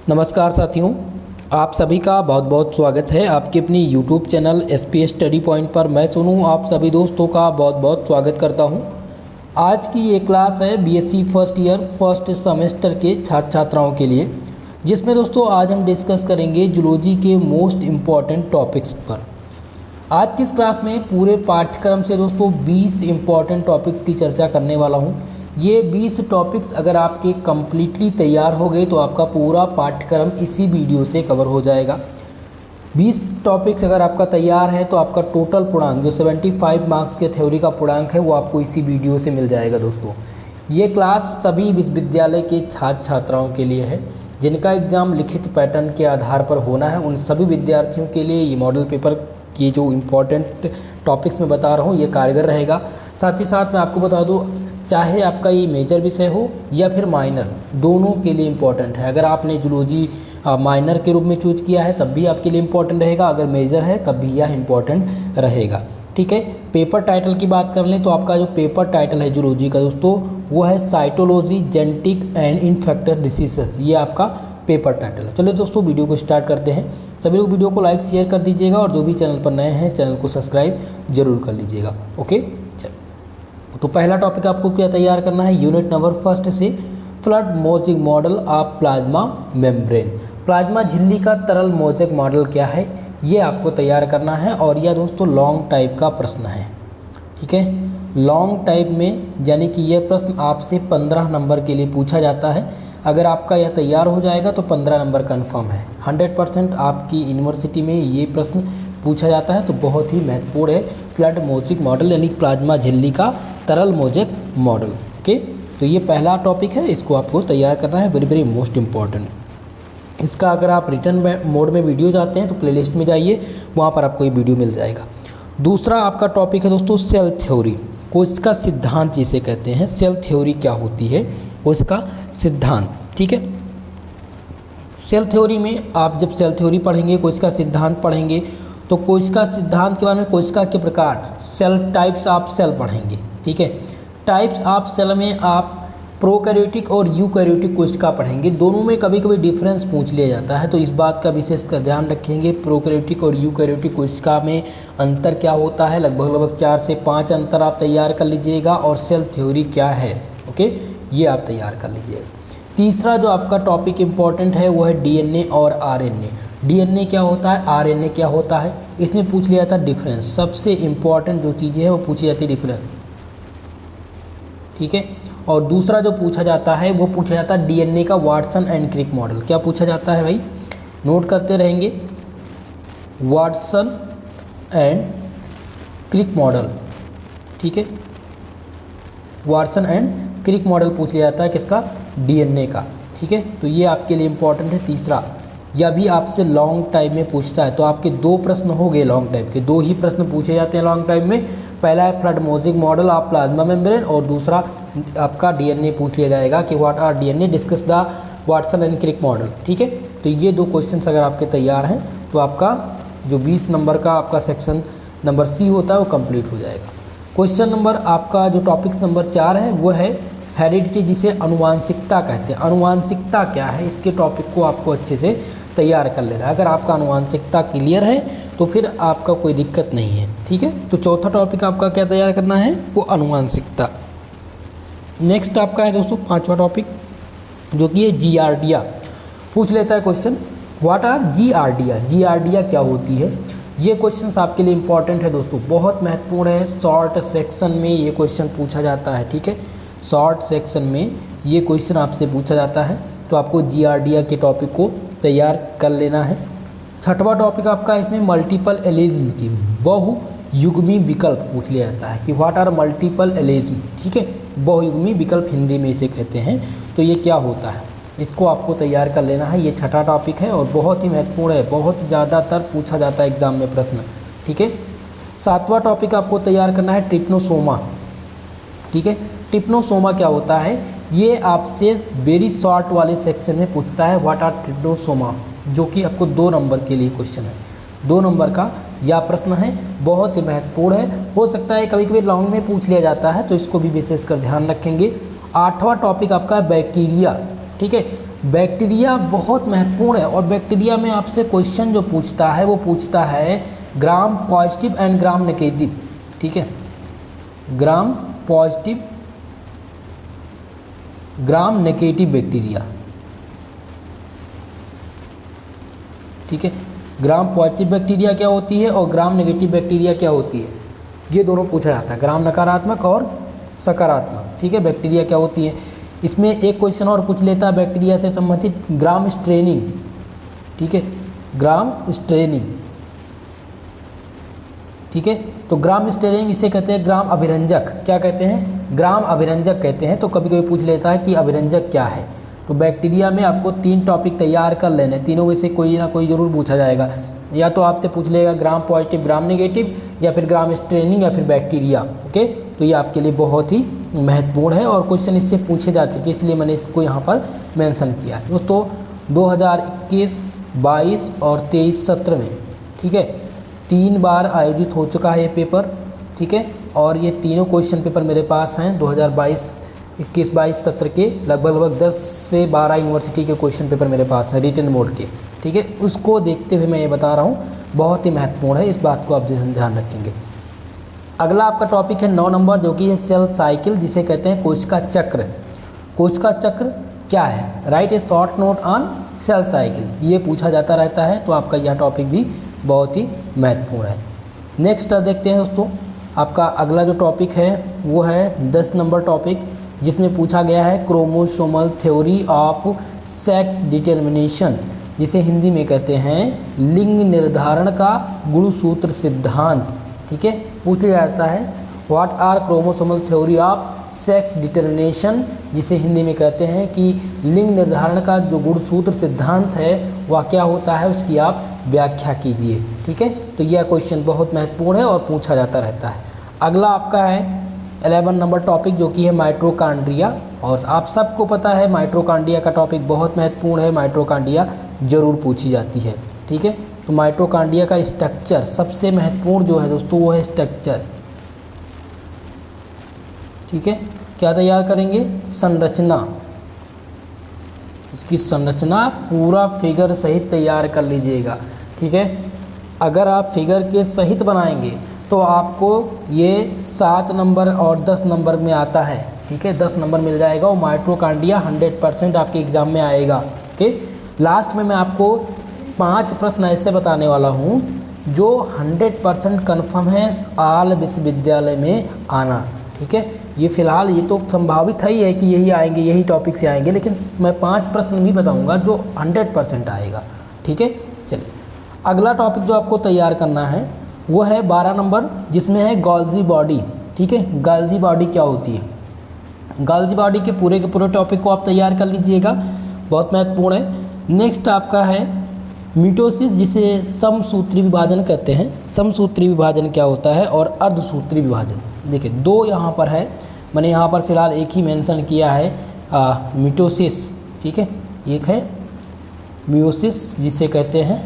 नमस्कार साथियों, आप सभी का बहुत बहुत स्वागत है आपके अपनी YouTube channel SPS study point पर। मैं सोनू आप सभी दोस्तों का बहुत बहुत स्वागत करता हूं। आज की ये क्लास है BSc first year first semester के छात्र छात्राओं के लिए, जिसमें दोस्तों आज हम डिस्कस करेंगे जूलॉजी के मोस्ट इम्पॉर्टेंट टॉपिक्स पर। आज की इस क्लास में पूरे पाठ्यक्रम से दोस्तों 20 इम्पॉर्टेंट टॉपिक्स की चर्चा करने वाला हूँ। ये 20 टॉपिक्स अगर आपके कम्प्लीटली तैयार हो गए तो आपका पूरा पाठ्यक्रम इसी वीडियो से कवर हो जाएगा। 20 टॉपिक्स अगर आपका तैयार है तो आपका टोटल पूर्णांक जो 75 मार्क्स के थ्योरी का पूर्णांक है वो आपको इसी वीडियो से मिल जाएगा। दोस्तों ये क्लास सभी विश्वविद्यालय के छात्र छात्राओं के लिए है जिनका एग्ज़ाम लिखित पैटर्न के आधार पर होना है। उन सभी विद्यार्थियों के लिए ये मॉडल पेपर के जो इम्पोर्टेंट टॉपिक्स मैं बता रहा हूँ ये कारगर रहेगा। साथ ही साथ मैं आपको बता दूँ, चाहे आपका ये मेजर विषय हो या फिर माइनर, दोनों के लिए इम्पोर्टेंट है। अगर आपने जूलॉजी माइनर के रूप में चूज किया है तब भी आपके लिए इम्पोर्टेंट रहेगा, अगर मेजर है तब भी यह इम्पोर्टेंट रहेगा। ठीक है, पेपर टाइटल की बात कर लें तो आपका जो पेपर टाइटल है जूलॉजी का दोस्तों वो है cytology genetic and infective diseases. ये आपका पेपर टाइटल है। चलिए दोस्तों वीडियो को स्टार्ट करते हैं। सभी लोग वीडियो को लाइक शेयर कर दीजिएगा और जो भी चैनल पर नए हैं चैनल को सब्सक्राइब जरूर कर लीजिएगा। ओके, चलिए तो पहला टॉपिक आपको क्या तैयार करना है, यूनिट नंबर फर्स्ट से flood mosaic model of plasma membrane. Plasma झिल्ली का तरल मोज़ेक मॉडल क्या है ये आपको तैयार करना है और यह दोस्तों लॉन्ग टाइप का प्रश्न है। ठीक है, लॉन्ग टाइप में यानी कि यह प्रश्न आपसे 15 नंबर के लिए पूछा जाता है। अगर आपका यह तैयार हो जाएगा तो 15 नंबर कन्फर्म है। 100% आपकी यूनिवर्सिटी में ये प्रश्न पूछा जाता है, तो बहुत ही महत्वपूर्ण है फ्लड मोज़ेक मॉडल यानी प्लाज्मा झिल्ली का तरल मोज़ेक मॉडल। ओके, तो ये पहला टॉपिक है, इसको आपको तैयार करना है, वेरी वेरी मोस्ट इम्पॉर्टेंट। इसका अगर आप रिटर्न मोड में वीडियो चाहते हैं तो प्लेलिस्ट में जाइए, वहाँ पर आपको ये वीडियो मिल जाएगा। दूसरा आपका टॉपिक है दोस्तों सेल थ्योरी, को इसका सिद्धांत जिसे कहते हैं। सेल थ्योरी क्या होती है, वो इसका सिद्धांत। ठीक है, सेल थ्योरी में आप जब सेल थ्योरी पढ़ेंगे, कोशिका सिद्धांत पढ़ेंगे, तो कोशिका सिद्धांत के बारे में कोशिका के प्रकार, सेल टाइप्स ऑफ सेल पढ़ेंगे। ठीक है, टाइप्स ऑफ सेल में आप प्रोकैरियोटिक और यूकैरियोटिक कोशिका पढ़ेंगे। दोनों में कभी कभी डिफरेंस पूछ लिया जाता है, तो इस बात का विशेष कर ध्यान रखेंगे। प्रोकैरियोटिक और यूकैरियोटिक कोशिका में अंतर क्या होता है, लगभग 4 से 5 अंतर आप तैयार कर लीजिएगा, और सेल थ्योरी क्या है, ओके, ये आप तैयार कर लीजिएगा। तीसरा जो आपका टॉपिक इम्पॉर्टेंट है वो है डीएनए और आरएनए। डीएनए क्या होता है, आरएनए क्या होता है, इसमें पूछ लिया जाता है डिफरेंस। सबसे इम्पॉर्टेंट जो चीज़ें हैं वो पूछी जाती है डिफरेंस। ठीक है, और दूसरा जो पूछा जाता है वो पूछा जाता है डीएनए का वाटसन एंड क्रिक मॉडल। क्या पूछा जाता है भाई, नोट करते रहेंगे, वाटसन एंड क्रिक मॉडल। ठीक है, वाटसन एंड क्रिक मॉडल पूछ लिया जाता है किसका, डीएनए का। ठीक है, तो ये आपके लिए इम्पॉर्टेंट है। तीसरा, यह भी आपसे लॉन्ग टाइम में पूछता है, तो आपके 2 प्रश्न हो गए लॉन्ग टाइप के, 2 ही प्रश्न पूछे जाते हैं लॉन्ग टाइम में। पहला है fluid mosaic model of plasma membrane, और दूसरा आपका डीएनए पूछ लिया जाएगा कि what are DNA, discuss the Watson and Crick model. ठीक है, तो ये 2 क्वेश्चन अगर आपके तैयार हैं तो आपका जो 20 नंबर का आपका सेक्शन नंबर सी होता है वो कंप्लीट हो जाएगा। क्वेश्चन नंबर आपका जो टॉपिक्स नंबर 4 है वो है हेरिडिटी, जिसे अनुवांशिकता कहते हैं। अनुवांशिकता क्या है, इसके टॉपिक को आपको अच्छे से तैयार कर लेना है। अगर आपका अनुवांशिकता क्लियर है तो फिर आपका कोई दिक्कत नहीं है। ठीक है, तो चौथा टॉपिक आपका क्या तैयार करना है, वो अनुवांशिकता। नेक्स्ट आपका है दोस्तों 5वां टॉपिक जो कि है जीआरडिया। पूछ लेता है क्वेश्चन, व्हाट आर जीआरडिया, जीआरडिया क्या होती है। ये क्वेश्चन आपके लिए इंपॉर्टेंट है दोस्तों, बहुत महत्वपूर्ण है। शॉर्ट सेक्शन में ये क्वेश्चन पूछा जाता है। ठीक है, शॉर्ट सेक्शन में ये क्वेश्चन आपसे पूछा जाता है, तो आपको जीआरडिया के टॉपिक को तैयार कर लेना है। 6वां टॉपिक आपका इसमें मल्टीपल एलिज्म की बहुयुग्मी विकल्प पूछ लिया जाता है कि व्हाट आर मल्टीपल एलिज्म। ठीक है, बहुयुग्मी विकल्प हिंदी में इसे कहते हैं, तो ये क्या होता है, इसको आपको तैयार कर लेना है। ये 6वां टॉपिक है और बहुत ही महत्वपूर्ण है, बहुत ज़्यादातर पूछा जाता है एग्जाम में प्रश्न। ठीक है, 7वां टॉपिक आपको तैयार करना है ट्रिप्नोसोमा। ठीक है, ट्रिप्नोसोमा क्या होता है, ये आपसे वेरी शॉर्ट वाले सेक्शन में पूछता है, व्हाट आर ट्रिप्नोसोमा, जो कि आपको 2 नंबर के लिए क्वेश्चन है। 2 नंबर का यह प्रश्न है, बहुत ही महत्वपूर्ण है। हो सकता है कभी कभी लॉन्ग में पूछ लिया जाता है, तो इसको भी विशेष कर ध्यान रखेंगे। 8वां टॉपिक आपका बैक्टीरिया। ठीक है, बैक्टीरिया बहुत महत्वपूर्ण है और बैक्टीरिया में आपसे क्वेश्चन जो पूछता है वो पूछता है gram positive and gram negative, ठीक है, gram positive gram negative bacteria, ठीक है, ग्राम पॉजिटिव बैक्टीरिया क्या होती है और ग्राम नेगेटिव बैक्टीरिया क्या होती है, ये दोनों पूछा जाता है, ग्राम नकारात्मक और सकारात्मक, ठीक है, बैक्टीरिया क्या होती है। इसमें एक क्वेश्चन और पूछ लेता है बैक्टीरिया से संबंधित ग्राम स्ट्रेनिंग, ठीक है, ग्राम स्ट्रेनिंग, ठीक है, तो ग्राम स्ट्रेनिंग इसे कहते हैं ग्राम अभिरंजक, क्या कहते हैं, ग्राम अभिरंजक कहते हैं। तो कभी कभी पूछ लेता है कि अभिरंजक क्या है। तो बैक्टीरिया में आपको 3 टॉपिक तैयार कर लेने, तीनों में से कोई ना कोई जरूर पूछा जाएगा, या तो आपसे पूछ लेगा ग्राम पॉजिटिव ग्राम नेगेटिव, या फिर ग्राम स्ट्रेनिंग, या फिर बैक्टीरिया। ओके, तो ये आपके लिए बहुत ही महत्वपूर्ण है और क्वेश्चन इससे पूछे जा चुके, इसलिए मैंने इसको यहाँ पर मेंशन किया है। दोस्तों 2021, 22 और 23 सत्र में, ठीक है, 3 बार आयोजित हो चुका है ये पेपर, ठीक है, और ये तीनों क्वेश्चन पेपर मेरे पास हैं 2022, 21, 22 सत्र के लगभग 10 से 12 यूनिवर्सिटी के क्वेश्चन पेपर मेरे पास हैं रिटन मोड के, ठीक है। उसको देखते हुए मैं ये बता रहा हूँ, बहुत ही महत्वपूर्ण है, इस बात को आप ध्यान रखेंगे। अगला आपका टॉपिक है 9 नंबर, जो कि है सेल साइकिल, जिसे कहते हैं कोशिका चक्र। कोशिका चक्र क्या है, right A short note on sale cycle, ये पूछा जाता रहता है, तो आपका यह टॉपिक भी बहुत ही महत्वपूर्ण है। नेक्स्ट देखते हैं दोस्तों, आपका अगला जो टॉपिक है वो है 10 नंबर टॉपिक, जिसमें पूछा गया है chromosomal theory of sex determination, जिसे हिंदी में कहते हैं लिंग निर्धारण का गुणसूत्र सिद्धांत, ठीक है। पूछा जाता है what are chromosomal theory of sex determination, जिसे हिंदी में कहते हैं कि लिंग निर्धारण का जो गुणसूत्र सिद्धांत है वह क्या होता है, उसकी आप व्याख्या कीजिए, ठीक है। तो यह क्वेश्चन बहुत महत्वपूर्ण है और पूछा जाता रहता है। अगला आपका है 11 नंबर टॉपिक, जो कि है माइटोकॉन्ड्रिया, और आप सबको पता है माइटोकॉन्ड्रिया का टॉपिक बहुत महत्वपूर्ण है, माइटोकॉन्ड्रिया जरूर पूछी जाती है, ठीक है। तो माइटोकॉन्ड्रिया का स्ट्रक्चर सबसे महत्वपूर्ण जो है दोस्तों वो है स्ट्रक्चर, ठीक है। क्या तैयार करेंगे, संरचना, इसकी संरचना पूरा फिगर सहित तैयार कर लीजिएगा, ठीक है। अगर आप फिगर के सहित बनाएंगे तो आपको ये 7 नंबर और 10 नंबर में आता है, ठीक है, 10 नंबर मिल जाएगा और माइटोकॉन्ड्रिया 100% आपके एग्जाम में आएगा, ओके। लास्ट में मैं आपको 5 प्रश्न ऐसे बताने वाला हूँ जो 100% कन्फर्म है आल विश्वविद्यालय में आना, ठीक है। ये फिलहाल ये तो संभावित ही है कि यही आएंगे, यही टॉपिक से आएंगे, लेकिन मैं 5 प्रश्न भी बताऊंगा जो 100% आएगा, ठीक है। चलिए अगला टॉपिक जो आपको तैयार करना है वो है 12 नंबर, जिसमें है गोल्जी बॉडी, ठीक है। गोल्जी बॉडी क्या होती है, गोल्जी बॉडी के पूरे टॉपिक को आप तैयार कर लीजिएगा, बहुत महत्वपूर्ण है। नेक्स्ट आपका है मिटोसिस, जिसे समसूत्री विभाजन कहते हैं। समसूत्री विभाजन क्या होता है और अर्धसूत्री विभाजन, देखिए 2 यहाँ पर है, मैंने यहाँ पर फिलहाल एक ही मेंशन किया है, मिटोसिस, ठीक है, एक है मियोसिस जिसे कहते हैं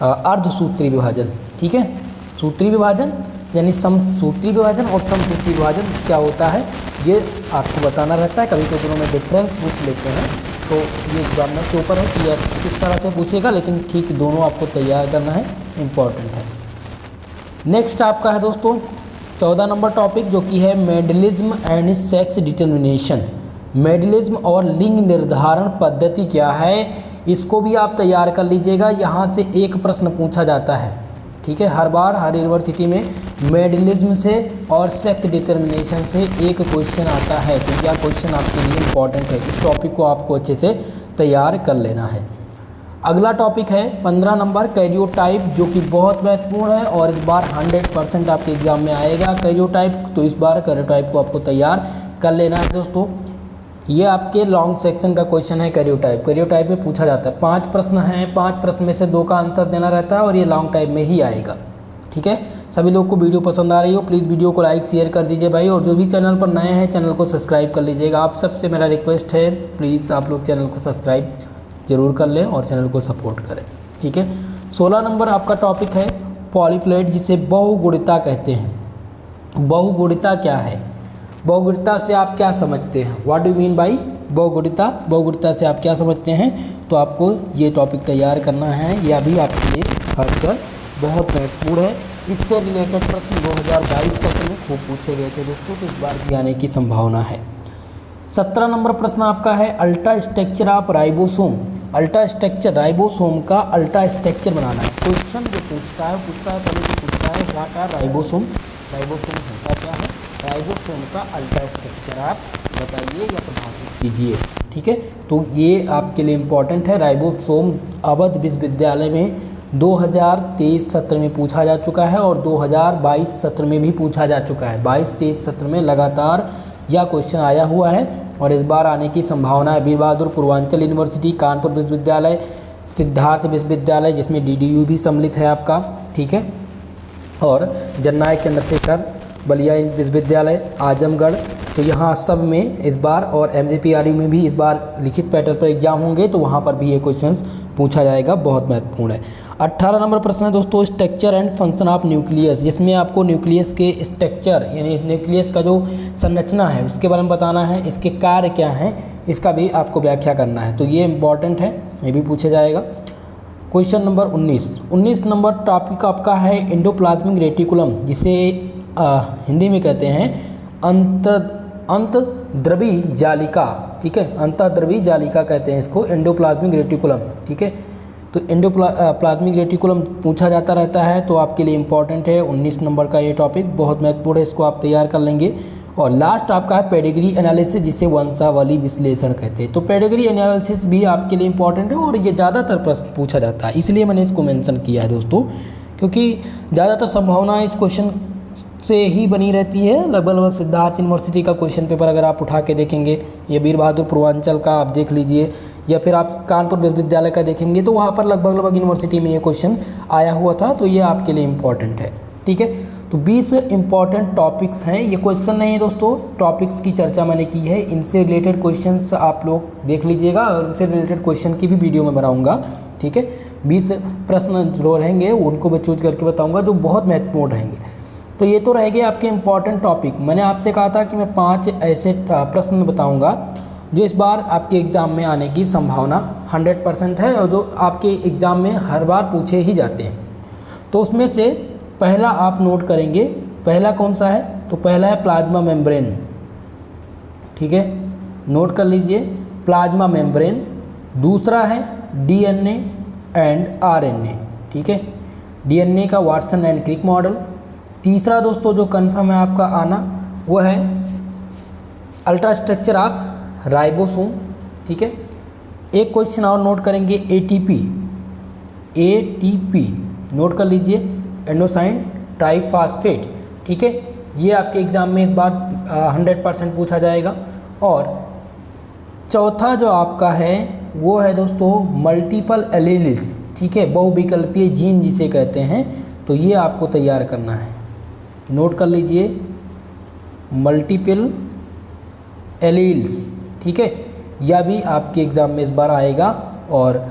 अर्धसूत्री विभाजन, ठीक है। सूत्री विभाजन यानी समसूत्री विभाजन और समसूत्री विभाजन क्या होता है ये आपको बताना रहता है, कभी कभी दोनों में डिफरेंस पूछ लेते हैं, तो ये एग्जामिनर के ऊपर है कि यह किस तरह से पूछेगा, लेकिन ठीक दोनों आपको तैयार करना है, इम्पॉर्टेंट है। नेक्स्ट आपका है दोस्तों 14 नंबर टॉपिक, जो कि है Mendelism and sex determination. Mendelism और लिंग निर्धारण पद्धति क्या है, इसको भी आप तैयार कर लीजिएगा, यहाँ से एक प्रश्न पूछा जाता है, ठीक है। हर बार हर यूनिवर्सिटी में मेंडलिज्म से और सेक्स डिटर्मिनेशन से एक क्वेश्चन आता है, तो यह क्वेश्चन आपके लिए इम्पॉर्टेंट है, इस टॉपिक को आपको अच्छे से तैयार कर लेना है। अगला टॉपिक है 15 नंबर कैरियोटाइप, जो कि बहुत महत्वपूर्ण है और इस बार 100% आपके एग्जाम में आएगा कैरियोटाइप, तो इस बार कैरियोटाइप को आपको तैयार कर लेना है दोस्तों। ये आपके लॉन्ग सेक्शन का क्वेश्चन है कैरियोटाइप। कैरियोटाइप में पूछा जाता है 5 प्रश्न हैं, 5 प्रश्न में से 2 का आंसर देना रहता है और ये लॉन्ग टाइप में ही आएगा, ठीक है। सभी लोग को वीडियो पसंद आ रही हो प्लीज़ वीडियो को लाइक शेयर कर दीजिए भाई, और जो भी चैनल पर नए हैं चैनल को सब्सक्राइब कर लीजिएगा। आप सबसे मेरा रिक्वेस्ट है प्लीज़ आप लोग चैनल को सब्सक्राइब जरूर कर लें और चैनल को सपोर्ट करें, ठीक है। 16 नंबर आपका टॉपिक है पॉलीप्लेट, जिसे बहुगुणिता कहते हैं। बहुगुणिता क्या है, बहुगुणिता से आप क्या समझते हैं, व्हाट डू मीन बाई बहुगुणिता, बहुगुणिता से आप क्या समझते हैं, तो आपको ये टॉपिक तैयार करना है, यह भी आपके लिए खासकर बहुत महत्वपूर्ण है। इससे रिलेटेड प्रश्न 2022 सत्र में खूब पूछे गए थे दोस्तों, तो इस बार भी आने की संभावना है। 17 नंबर प्रश्न आपका है ultra structure of ribosome. Ultra structure, ribosome का अल्ट्रा स्ट्रक्चर बनाना है। क्वेश्चन जो पूछता है पहले जो पूछता है क्या राइबोसोम, राइबोसोम होता क्या है, राइबोसोम का अल्ट्रा स्ट्रक्चर आप बताइए या परिभाषित कीजिए। ठीक है, तो ये आपके लिए इम्पोर्टेंट है। राइबोसोम अवध विश्वविद्यालय में 2023 सत्र में पूछा जा चुका है और 2022 सत्र में भी पूछा जा चुका है। 22-23 सत्र में लगातार यह क्वेश्चन आया हुआ है और इस बार आने की संभावना है। वीर बहादुर पूर्वांचल यूनिवर्सिटी, कानपुर विश्वविद्यालय, सिद्धार्थ विश्वविद्यालय जिसमें DDU भी सम्मिलित है आपका, ठीक है, और जननायक चंद्रशेखर बलिया विश्वविद्यालय, आजमगढ़, तो यहाँ सब में इस बार, और MJPRU में भी इस बार लिखित पैटर्न पर एग्जाम होंगे, तो वहाँ पर भी ये क्वेश्चंस पूछा जाएगा, बहुत महत्वपूर्ण है। 18 नंबर प्रश्न है दोस्तों structure and function of nucleus, जिसमें आपको न्यूक्लियस के स्ट्रक्चर यानी न्यूक्लियस का जो संरचना है उसके बारे में बताना है, इसके कार्य क्या हैं, इसका भी आपको व्याख्या करना है, तो ये इम्पॉर्टेंट है, ये भी पूछा जाएगा। क्वेश्चन नंबर 19 नंबर टॉपिक आपका है एंडोप्लाज्मिक रेटिकुलम, जिसे हिंदी में कहते हैं अंतर्द्रवी जालिका, ठीक है, अंतर्द्रवी जालिका कहते हैं इसको, एंडोप्लाज्मिक रेटिकुलम, ठीक है। तो एंडोप्लाज्मिक रेटिकुलम पूछा जाता रहता है, तो आपके लिए इम्पॉर्टेंट है 19 नंबर का ये टॉपिक, बहुत महत्वपूर्ण है, इसको आप तैयार कर लेंगे। और लास्ट आपका है पेडिग्री एनालिसिस, जिसे वंशावली विश्लेषण कहते हैं। तो पेडिग्री एनालिसिस भी आपके लिए इम्पॉर्टेंट है और ये ज़्यादातर प्रश्न पूछा जाता है, इसलिए मैंने इसको मेंशन किया है दोस्तों, क्योंकि ज़्यादातर संभावना इस क्वेश्चन से ही बनी रहती है। लगभग सिद्धार्थ यूनिवर्सिटी का क्वेश्चन पेपर अगर आप उठा के देखेंगे, या वीर बहादुर पूर्वांचल का आप देख लीजिए, या फिर आप कानपुर विश्वविद्यालय का देखेंगे, तो वहाँ पर लगभग यूनिवर्सिटी में ये क्वेश्चन आया हुआ था, तो ये आपके लिए इम्पॉर्टेंट है, ठीक है। तो 20 इंपॉर्टेंट टॉपिक्स हैं, ये क्वेश्चन नहीं है दोस्तों, टॉपिक्स की चर्चा मैंने की है, इनसे रिलेटेड क्वेश्चंस आप लोग देख लीजिएगा और इनसे रिलेटेड क्वेश्चन की भी वीडियो में बनाऊंगा, ठीक है। 20 प्रश्न जो रहेंगे उनको मैं चूज करके बताऊंगा जो बहुत महत्वपूर्ण रहेंगे। तो ये तो रहेंगे आपके इम्पॉर्टेंट टॉपिक। मैंने आपसे कहा था कि मैं 5 ऐसे प्रश्न बताऊँगा जो इस बार आपके एग्ज़ाम में आने की संभावना 100% है और जो आपके एग्ज़ाम में हर बार पूछे ही जाते हैं। तो उसमें से पहला आप नोट करेंगे, पहला कौन सा है, तो पहला है प्लाज्मा मेम्ब्रेन, ठीक है, नोट कर लीजिए प्लाज्मा मेम्ब्रेन। दूसरा है DNA एंड RNA, ठीक है, DNA का वाटसन एंड क्रिक मॉडल। तीसरा दोस्तों जो कन्फर्म है आपका आना वो है अल्ट्रा स्ट्रक्चर ऑफ राइबोसोम, ठीक है। एक क्वेश्चन और नोट करेंगे ATP नोट कर लीजिए, एंडोसाइन ट्राइफॉस्फेट, ठीक है, ये आपके एग्ज़ाम में इस बार 100% पूछा जाएगा। और चौथा जो आपका है वो है दोस्तों मल्टीपल एलील्स, ठीक है, बहुविकल्पीय जीन जिसे कहते हैं, तो ये आपको तैयार करना है, नोट कर लीजिए मल्टीपल एलील्स, ठीक है, यह भी आपके एग्ज़ाम में इस बार आएगा। और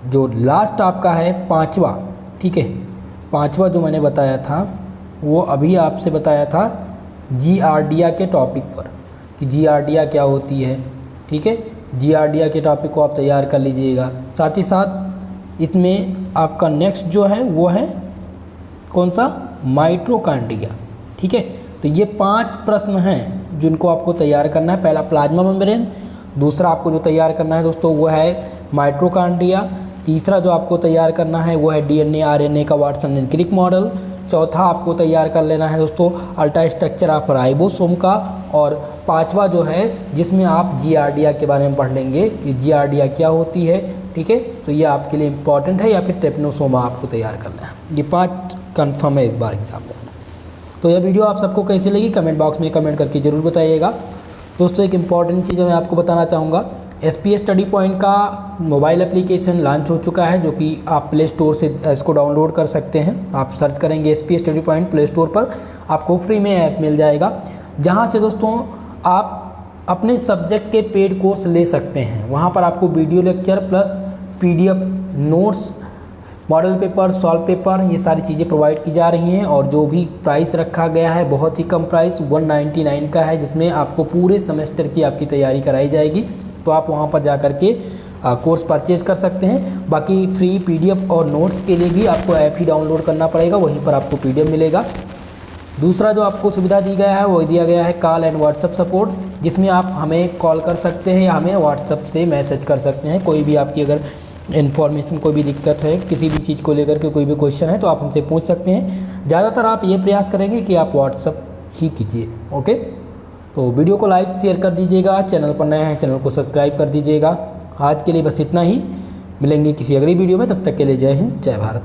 जो लास्ट आपका है पांचवा, ठीक है, पांचवा जो मैंने बताया था वो अभी आपसे बताया था जियार्डिया के टॉपिक पर कि जियार्डिया क्या होती है, ठीक है, जियार्डिया के टॉपिक को आप तैयार कर लीजिएगा। साथ ही साथ इसमें आपका नेक्स्ट जो है वो है कौन सा, माइटोकॉन्ड्रिया, ठीक है। तो ये 5 प्रश्न हैं जिनको आपको तैयार करना है। पहला प्लाज्मा मेम्ब्रेन, दूसरा आपको जो तैयार करना है दोस्तों वो है माइटोकॉन्ड्रिया, तीसरा जो आपको तैयार करना है वो है DNA RNA का वाटसन एंड क्रिक मॉडल, चौथा आपको तैयार कर लेना है दोस्तों अल्ट्रा स्ट्रक्चर ऑफ राइबोसोम का, और पांचवा जो है जिसमें आप जियार्डिया के बारे में पढ़ लेंगे कि जियार्डिया क्या होती है, ठीक है, तो ये आपके लिए इम्पॉर्टेंट है, या फिर ट्रिपनोसोमा आपको तैयार करना है। ये 5 कन्फर्म है इस बार एग्जाम में। तो यह वीडियो आप सबको कैसी लगी कमेंट बॉक्स में कमेंट करके ज़रूर बताइएगा। दोस्तों एक इम्पॉर्टेंट चीज़ मैं आपको बताना चाहूँगा, SPS स्टडी पॉइंट का मोबाइल एप्लीकेशन लॉन्च हो चुका है, जो कि आप प्ले स्टोर से इसको डाउनलोड कर सकते हैं। आप सर्च करेंगे SPS study point play store पर, आपको फ्री में ऐप मिल जाएगा, जहाँ से दोस्तों आप अपने सब्जेक्ट के पेड कोर्स ले सकते हैं। वहाँ पर आपको video lecture plus PDF notes, model paper, solve paper, ये सारी चीज़ें प्रोवाइड की जा रही हैं। और जो भी प्राइस रखा गया है बहुत ही कम प्राइस 199 का है, जिसमें आपको पूरे सेमेस्टर की आपकी तैयारी कराई जाएगी। तो आप वहाँ पर जा कर के कोर्स परचेज़ कर सकते हैं। बाकी फ्री पीडीएफ और नोट्स के लिए भी आपको ऐप ही डाउनलोड करना पड़ेगा, वहीं पर आपको पीडीएफ मिलेगा। दूसरा जो आपको सुविधा दी गया है वो दिया गया है कॉल एंड व्हाट्सएप सपोर्ट, जिसमें आप हमें कॉल कर सकते हैं या हमें व्हाट्सएप से मैसेज कर सकते हैं। कोई भी आपकी अगर इन्फॉर्मेशन, कोई भी दिक्कत है, किसी भी चीज़ को लेकर के कोई भी क्वेश्चन है तो आप हमसे पूछ सकते हैं। ज़्यादातर आप ये प्रयास करेंगे कि आप व्हाट्सएप ही कीजिए। ओके, तो वीडियो को लाइक शेयर कर दीजिएगा, चैनल पर नया है चैनल को सब्सक्राइब कर दीजिएगा। आज के लिए बस इतना ही, मिलेंगे किसी अगली वीडियो में, तब तक के लिए जय हिंद जय भारत।